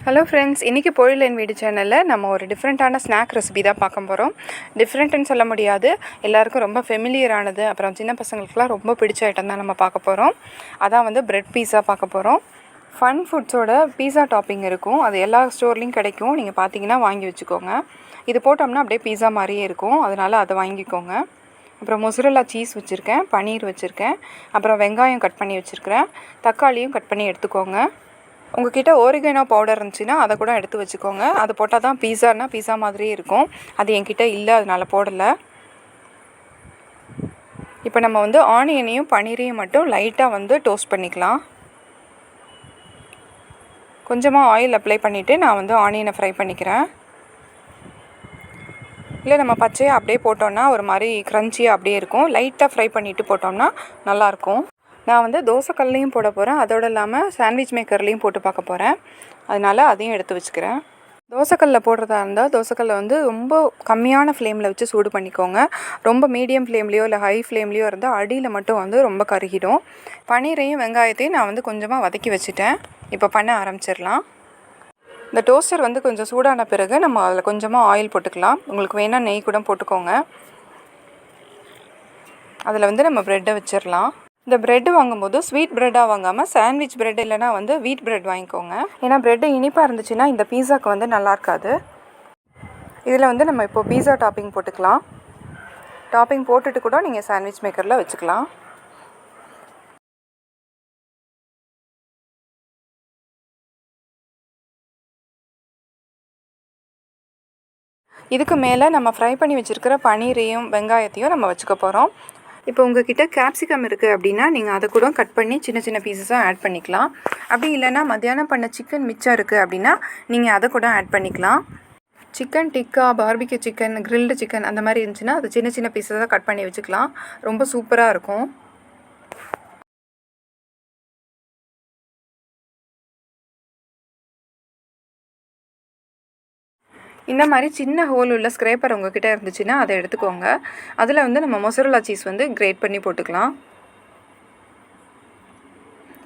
Hello friends, இன்றைக்கி பொழிலன்வீடு சேனலில் நம்ம ஒரு டிஃப்ரெண்ட்டான ஸ்நாக் ரெசிபி தான் பார்க்க போகிறோம். டிஃப்ரெண்ட்டுன்னு சொல்ல முடியாது, எல்லாருக்கும் ரொம்ப ஃபெமிலியரானது, அப்புறம் சின்ன பசங்களுக்குலாம் ரொம்ப பிடிச்ச ஐட்டம் தான் நம்ம பார்க்க போகிறோம். அதான் வந்து பிரெட் பீஸா பார்க்க போகிறோம். ஃபன் ஃபுட்ஸோட பீஸா டாப்பிங் இருக்கும், அது எல்லா ஸ்டோர்லேயும் கிடைக்கும். நீங்கள் பார்த்தீங்கன்னா வாங்கி வச்சுக்கோங்க. இது போட்டோம்னா அப்படியே பீஸா மாதிரியே இருக்கும், அதனால் அதை வாங்கிக்கோங்க. அப்புறம் மொசரல்லா சீஸ் வச்சுருக்கேன், பன்னீர் வச்சுருக்கேன், அப்புறம் வெங்காயம் கட் பண்ணி வச்சுருக்கிறேன், தக்காளியும் கட் பண்ணி எடுத்துக்கோங்க. உங்கள்கிட்ட ஓரிகானோ பவுடர் இருந்துச்சுன்னா அதை கூட எடுத்து வச்சுக்கோங்க. அது போட்டால் தான் பீஸா மாதிரியே இருக்கும். அது என்கிட்ட இல்லை, அதனால் போடலை. இப்போ நம்ம வந்து ஆனியனையும் பன்னீரையும் மட்டும் லைட்டாக வந்து டோஸ்ட் பண்ணிக்கலாம். கொஞ்சமாக ஆயில் அப்ளை பண்ணிவிட்டு நான் வந்து ஆனியனை ஃப்ரை பண்ணிக்கிறேன். இல்லை நம்ம பச்சையாக அப்படியே போட்டோம்னா ஒரு மாதிரி க்ரன்ச்சியாக அப்படியே இருக்கும். லைட்டாக ஃப்ரை பண்ணிவிட்டு போட்டோம்னா நல்லாயிருக்கும். நான் வந்து தோசைக்கல்லையும் போட போகிறேன், அதோடு இல்லாமல் சாண்ட்விச் மேக்கர்லேயும் போட்டு பார்க்க போகிறேன். அதனால் அதையும் எடுத்து வச்சுக்கிறேன். தோசைக்கல்லில் போடுறதா இருந்தால் தோசைக்கல்லை வந்து ரொம்ப கம்மியான ஃப்ளேமில் வச்சு சூடு பண்ணிக்கோங்க. ரொம்ப மீடியம் ஃப்ளேம்லேயோ இல்லை ஹை ஃப்ளேம்லேயோ இருந்தால் அடியில் மட்டும் வந்து ரொம்ப கருகிடும். பன்னீரையும் வெங்காயத்தையும் நான் வந்து கொஞ்சமாக வதக்கி வச்சுட்டேன். இப்போ பண்ண ஆரம்பிச்சிடலாம். இந்த டோஸ்டர் வந்து கொஞ்சம் சூடான பிறகு நம்ம அதில் கொஞ்சமாக ஆயில் போட்டுக்கலாம். உங்களுக்கு வேணால் நெய் கூட போட்டுக்கோங்க. அதில் வந்து நம்ம ப்ரெட்டை வச்சிடலாம். இந்த ப்ரெட்டு வாங்கும்போது ஸ்வீட் ப்ரெட்டாக வாங்காமல் சாண்ட்விச் ப்ரெட் இல்லைனா வந்து வீட் ப்ரெட் வாங்கிக்கோங்க. ஏன்னா ப்ரெட்டு இனிப்பாக இருந்துச்சுன்னா இந்த பீஸாவுக்கு வந்து நல்லா இருக்காது. இதில் வந்து நம்ம இப்போது பீஸா டாப்பிங் போட்டுக்கலாம். டாப்பிங் போட்டுட்டு கூட நீங்கள் சாண்ட்விச் மேக்கரில் வச்சுக்கலாம். இதுக்கு மேலே நம்ம ஃப்ரை பண்ணி வச்சுருக்கிற பன்னீரையும் வெங்காயத்தையும் நம்ம வச்சுக்க போகிறோம். இப்போ உங்கள்கிட்ட கேப்சிகம் இருக்குது அப்படின்னா நீங்கள் அதை கூட கட் பண்ணி சின்ன சின்ன பீசஸாக ஆட் பண்ணிக்கலாம். அப்படி இல்லைனா மத்தியானம் பண்ண சிக்கன் மிச்சம் இருக்குது அப்படின்னா நீங்கள் அதை கூட ஆட் பண்ணிக்கலாம். Chicken tikka, barbecue chicken, grilled chicken அந்த மாதிரி இருந்துச்சுன்னா அது சின்ன சின்ன பீசஸாக கட் பண்ணி வச்சுக்கலாம். ரொம்ப சூப்பராக இருக்கும். இந்த மாதிரி சின்ன ஹோல் உள்ள ஸ்க்ரேப்பர் உங்கள்கிட்ட இருந்துச்சுன்னா அதை எடுத்துக்கோங்க. அதில் வந்து நம்ம மொசரல்லா சீஸ் வந்து கிரேட் பண்ணி போட்டுக்கலாம்.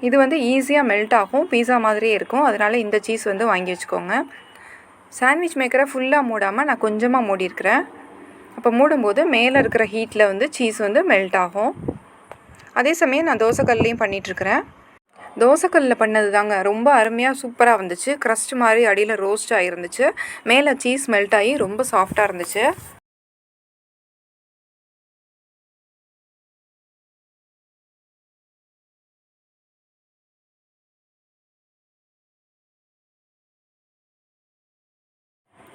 இது வந்து ஈஸியாக மெல்ட் ஆகும், பீஸா மாதிரியே இருக்கும். அதனால் இந்த சீஸ் வந்து வாங்கி வச்சுக்கோங்க. சாண்ட்விச் மேக்கரை ஃபுல்லாக மூடாமல் நான் கொஞ்சமாக மூடியிருக்கிறேன். அப்போ மூடும்போது மேலே இருக்கிற ஹீட்டில் வந்து சீஸ் வந்து மெல்ட் ஆகும். அதே சமயம் நான் தோசைக்கல்லையும் பண்ணிகிட்ருக்கிறேன். தோசைக்கல்லில் பண்ணது தாங்க ரொம்ப அருமையாக சூப்பராக வந்துச்சு. க்ரஸ்ட் மாதிரி அடியில் ரோஸ்ட் ஆகிருந்துச்சு, மேலே சீஸ் மெல்ட் ஆகி ரொம்ப சாஃப்டாக இருந்துச்சு.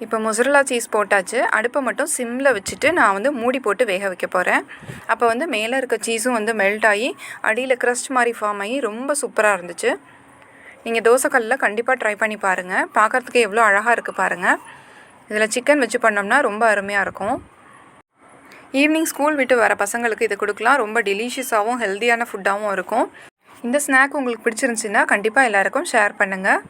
இப்போ மொசரல்லா சீஸ் போட்டாச்சு. அடுப்பை மட்டும் சிம்மில் வச்சுட்டு நான் வந்து மூடி போட்டு வேக வைக்க போகிறேன். அப்போ வந்து மேலே இருக்க சீஸும் வந்து மெல்ட் ஆகி அடியில் க்ரஸ்ட் மாதிரி ஃபார்ம் ஆகி ரொம்ப சூப்பராக இருந்துச்சு. நீங்கள் தோசைக்கல்லில் கண்டிப்பாக ட்ரை பண்ணி பாருங்கள். பார்க்குறதுக்கு எவ்வளோ அழகாக இருக்குது பாருங்கள். இதில் சிக்கன் வச்சு பண்ணோம்னா ரொம்ப அருமையாக இருக்கும். ஈவினிங் ஸ்கூல் விட்டு வர பசங்களுக்கு இது கொடுக்கலாம். ரொம்ப டெலிஷியஸாகவும் ஹெல்த்தியான ஃபுட்டாகவும் இருக்கும். இந்த ஸ்நாக் உங்களுக்கு பிடிச்சிருந்துச்சின்னா கண்டிப்பாக எல்லாேருக்கும் ஷேர் பண்ணுங்கள்.